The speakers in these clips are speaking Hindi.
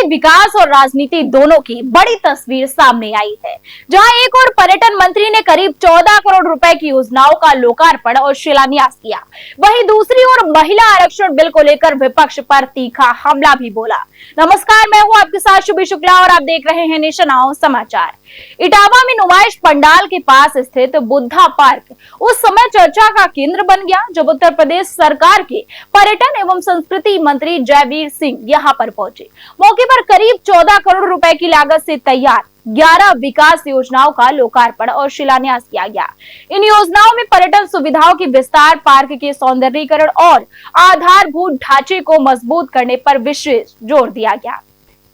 विकास और राजनीति दोनों की बड़ी तस्वीर सामने आई है, जहां एक और पर्यटन मंत्री ने करीब 14 करोड़ रुपए की योजनाओं का लोकार्पण और शिलान्यास किया। वहीं दूसरी ओर महिला आरक्षण बिल को लेकर विपक्ष पर तीखा हमला भी बोला। नमस्कार, मैं हूं आपके साथ शुभी शुक्ला और आप देख रहे हैं नेशन नाउ समाचार। इटावा में नुमाइश पंडाल के पास स्थित बुद्धा पार्क उस समय चर्चा का केंद्र बन गया जब उत्तर प्रदेश सरकार के पर्यटन एवं संस्कृति मंत्री जयवीर सिंह यहां पर पहुंचे। मौके पर करीब 14 करोड़ रुपए की लागत से तैयार 11 विकास योजनाओं का लोकार्पण और शिलान्यास किया गया। इन योजनाओं में पर्यटन सुविधाओं की विस्तार, पार्क के सौंदर्यीकरण और आधारभूत ढांचे को मजबूत करने पर विशेष जोर दिया गया।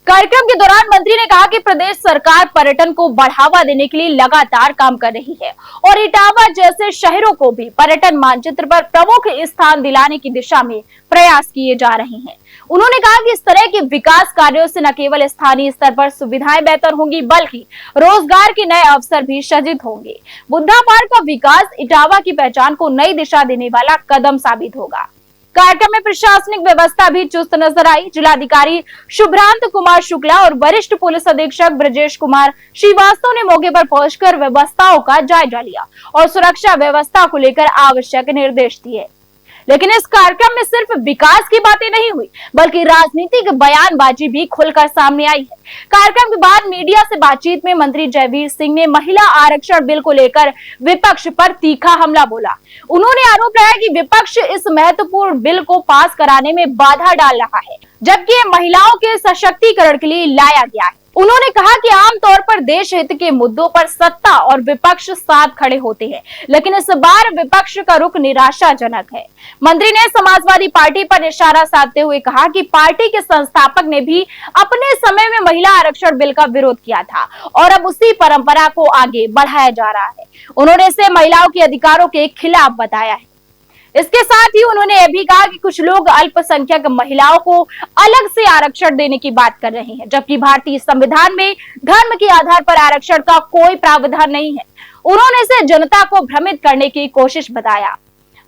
कार्यक्रम के दौरान मंत्री ने कहा कि प्रदेश सरकार पर्यटन को बढ़ावा देने के लिए लगातार काम कर रही है और इटावा जैसे शहरों को भी पर्यटन मानचित्र पर प्रमुख स्थान दिलाने की दिशा में प्रयास किए जा रहे हैं। उन्होंने कहा कि इस तरह के विकास कार्यों से न केवल स्थानीय स्तर पर सुविधाएं बेहतर होंगी बल्कि रोजगार के नए अवसर भी सृजित होंगे। बुद्धा पार्क का विकास इटावा की पहचान को नई दिशा देने वाला कदम साबित होगा। कार्यक्रम में प्रशासनिक व्यवस्था भी चुस्त नजर आई। जिलाधिकारी शुभ्रांत कुमार शुक्ला और वरिष्ठ पुलिस अधीक्षक ब्रजेश कुमार श्रीवास्तव ने मौके पर पहुंचकर व्यवस्थाओं का जायजा लिया और सुरक्षा व्यवस्था को लेकर आवश्यक निर्देश दिए। लेकिन इस कार्यक्रम में सिर्फ विकास की बातें नहीं हुई बल्कि राजनीतिक बयानबाजी भी खुलकर सामने आई है। कार्यक्रम के बाद मीडिया से बातचीत में मंत्री जयवीर सिंह ने महिला आरक्षण बिल को लेकर विपक्ष पर तीखा हमला बोला। उन्होंने आरोप लगाया कि विपक्ष इस महत्वपूर्ण बिल को पास कराने में बाधा डाल रहा है, जबकि ये महिलाओं के सशक्तिकरण के लिए लाया गया है। उन्होंने कहा कि आमतौर पर देश हित के मुद्दों पर सत्ता और विपक्ष साथ खड़े होते हैं, लेकिन इस बार विपक्ष का रुख निराशाजनक है। मंत्री ने समाजवादी पार्टी पर इशारा साधते हुए कहा कि पार्टी के संस्थापक ने भी अपने समय में महिला आरक्षण बिल का विरोध किया था और अब उसी परंपरा को आगे बढ़ाया जा रहा है। उन्होंने इसे महिलाओं के अधिकारों के खिलाफ बताया है। इसके साथ ही उन्होंने यह भी कहा कि कुछ लोग अल्पसंख्यक महिलाओं को अलग से आरक्षण देने की बात कर रहे हैं, जबकि भारतीय संविधान में धर्म के आधार पर आरक्षण का कोई प्रावधान नहीं है। उन्होंने इसे जनता को भ्रमित करने की कोशिश बताया।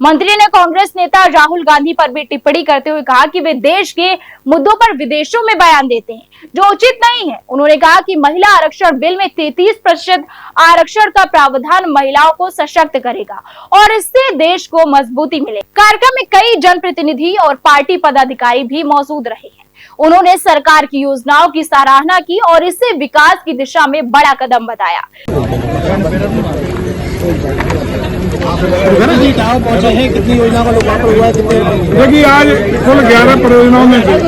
मंत्री ने कांग्रेस नेता राहुल गांधी पर भी टिप्पणी करते हुए कहा कि वे देश के मुद्दों पर विदेशों में बयान देते हैं, जो उचित नहीं है। उन्होंने कहा कि महिला आरक्षण बिल में 33% आरक्षण का प्रावधान महिलाओं को सशक्त करेगा और इससे देश को मजबूती मिले। कार्यक्रम में कई जनप्रतिनिधि और पार्टी पदाधिकारी भी मौजूद रहे हैं। उन्होंने सरकार की योजनाओं की सराहना की और इसे विकास की दिशा में बड़ा कदम बताया। पहुंचे हैं, कितनी योजनाओं का लोकार्पण हुआ है? देखिए, आज कुल 11 परियोजनाओं में से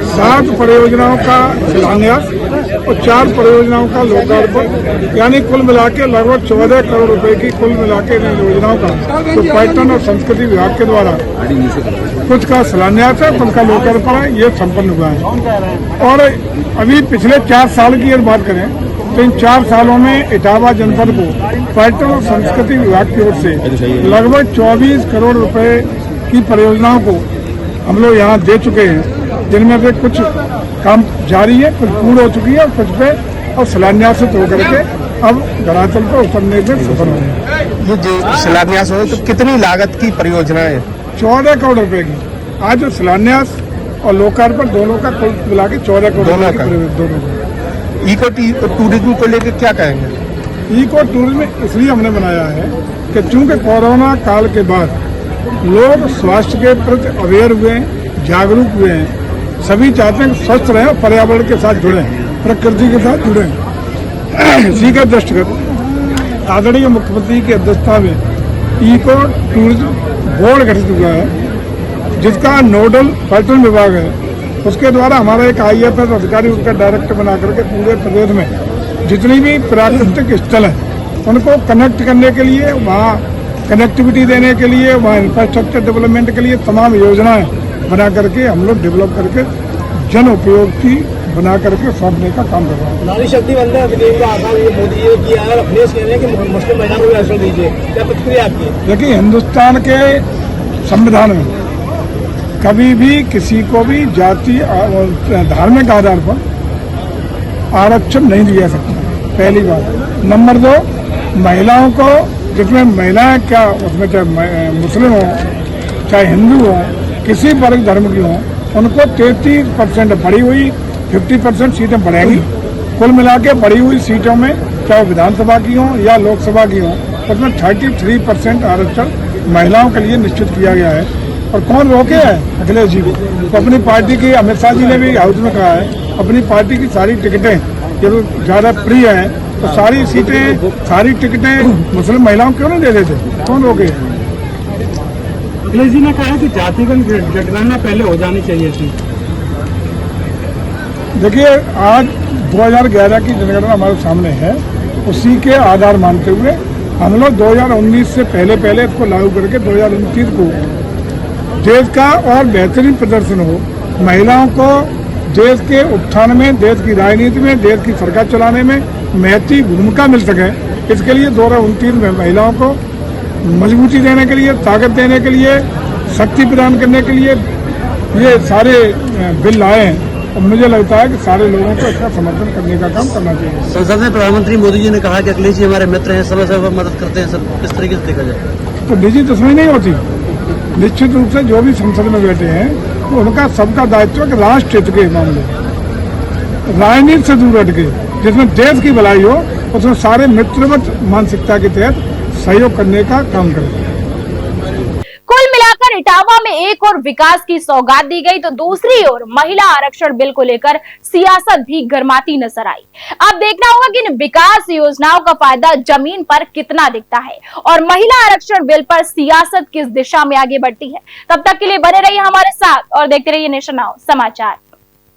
7 परियोजनाओं का शिलान्यास और 4 परियोजनाओं का लोकार्पण, यानी कुल मिला के लगभग 14 करोड़ रुपए की कुल मिला के योजनाओं का तो पर्यटन और संस्कृति विभाग के द्वारा कुछ का शिलान्यास है, कुछ का लोकार्पण है, ये संपन्न हुआ है। और अभी पिछले 4 साल की अगर बात करें तो इन 4 सालों में इटावा जनपद को पर्यटन और संस्कृति विभाग की ओर से लगभग 24 करोड़ रुपए की परियोजनाओं को हम लोग यहाँ दे चुके हैं, जिनमें से कुछ काम जारी है, कुछ पूर्ण हो चुकी है और कुछ पे और शिलान्यासित होकर के अब धरातल पर उतरने में सफल हो गए। ये जो शिलान्यास हो तो कितनी लागत की परियोजना है? 14 करोड़ रुपए की। आज जो शिलान्यास और लोकार्पण दोनों का कुल मिला के 14 करोड़ दोनों का। इको टूरिज्म को लेकर क्या कहेंगे? इको टूरिज्म इसलिए हमने बनाया है कि चूंकि कोरोना काल के बाद लोग स्वास्थ्य के प्रति अवेयर हुए हैं, जागरूक हुए हैं, सभी चाहते हैं कि स्वस्थ रहें और पर्यावरण के साथ जुड़ें, प्रकृति के साथ जुड़ें। इसी के दृष्टिगत आदरणीय मुख्यमंत्री की अध्यक्षता में इको टूरिज्म बोर्ड गठित हुआ है, जिसका नोडल पर्यटन विभाग है। उसके द्वारा हमारा एक IAS अधिकारी उसका डायरेक्टर बना करके पूरे प्रदेश में जितनी भी प्राकृतिक स्थल है उनको कनेक्ट करने के लिए, वहाँ कनेक्टिविटी देने के लिए, वहाँ इंफ्रास्ट्रक्चर डेवलपमेंट के लिए तमाम योजनाएं बना करके हम लोग डेवलप करके जन उपयोग की बना करके सौंपने का काम कर रहे हैं। नारी शक्ति वंदन अधिनियम का आगाज मोदी जी ने किया है, अखिलेश कह रहे हैं कि मुस्लिम महिलाओं को आरक्षण दीजिए, क्या प्रतिक्रिया आपकी? देखिए, हिंदुस्तान के संविधान में कभी भी किसी को भी जाति और धार्मिक आधार पर आरक्षण नहीं दिया सकता, पहली बात। नंबर 2, महिलाओं को, जिसमें महिलाएं क्या उसमें चाहे मुस्लिम हो चाहे हिंदू हो, किसी वर्ग धर्म की हो, उनको 33% बढ़ी हुई 50% सीटें बढ़ेंगी। कुल मिला के बढ़ी हुई सीटों में चाहे विधानसभा की हो या लोकसभा की हो, उसमें 33% आरक्षण महिलाओं के लिए निश्चित किया गया है। और कौन रोके है अखिलेश जी को? तो अपनी पार्टी की अमित शाह जी ने भी हाउस में कहा है, अपनी पार्टी की सारी टिकटें ये तो ज्यादा प्रिय है, तो सारी सीटें सारी टिकटें मुस्लिम महिलाओं क्यों नहीं दे देते? कौन रोके? अखिलेश जी ने कहा कि जातिगत जनगणना पहले हो जानी चाहिए थी। देखिए, आज 2011 की जनगणना हमारे सामने है, उसी के आधार मानते हुए हम लोग 2019 से पहले इसको लागू करके 2029 को देश का और बेहतरीन प्रदर्शन हो, महिलाओं को देश के उत्थान में, देश की राजनीति में, देश की सरकार चलाने में महत्वपूर्ण भूमिका मिल सके, इसके लिए 2029 में महिलाओं को मजबूती देने के लिए, ताकत देने के लिए, शक्ति प्रदान करने के लिए ये सारे बिल लाए हैं। और मुझे लगता है कि सारे लोगों को इसका समर्थन करने का काम करना चाहिए। संसद में प्रधानमंत्री मोदी जी ने कहा कि अखिलेश जी हमारे मित्र हैं, समय समय पर मदद करते हैं, सब किस तरीके से देखा जाए? तो निजी दुश्मनी नहीं होती। निश्चित रूप से जो भी संसद में बैठे हैं तो उनका सबका दायित्व है कि राष्ट्र हित के मामले, राजनीति से दूर हट के, जिसमें देश की भलाई हो, उसमें सारे मित्रवत मानसिकता के तहत सहयोग करने का काम करें। कुल मिलाकर इटावा में एक और विकास की सौगात दी गई तो दूसरी ओर महिला आरक्षण बिल को लेकर सियासत भी गर्माती नजर आई। अब देखना होगा कि इन विकास योजनाओं का फायदा जमीन पर कितना दिखता है और महिला आरक्षण बिल पर सियासत किस दिशा में आगे बढ़ती है। तब तक के लिए बने रहिए हमारे साथ और देखते रहिए नेशन नाउ समाचार।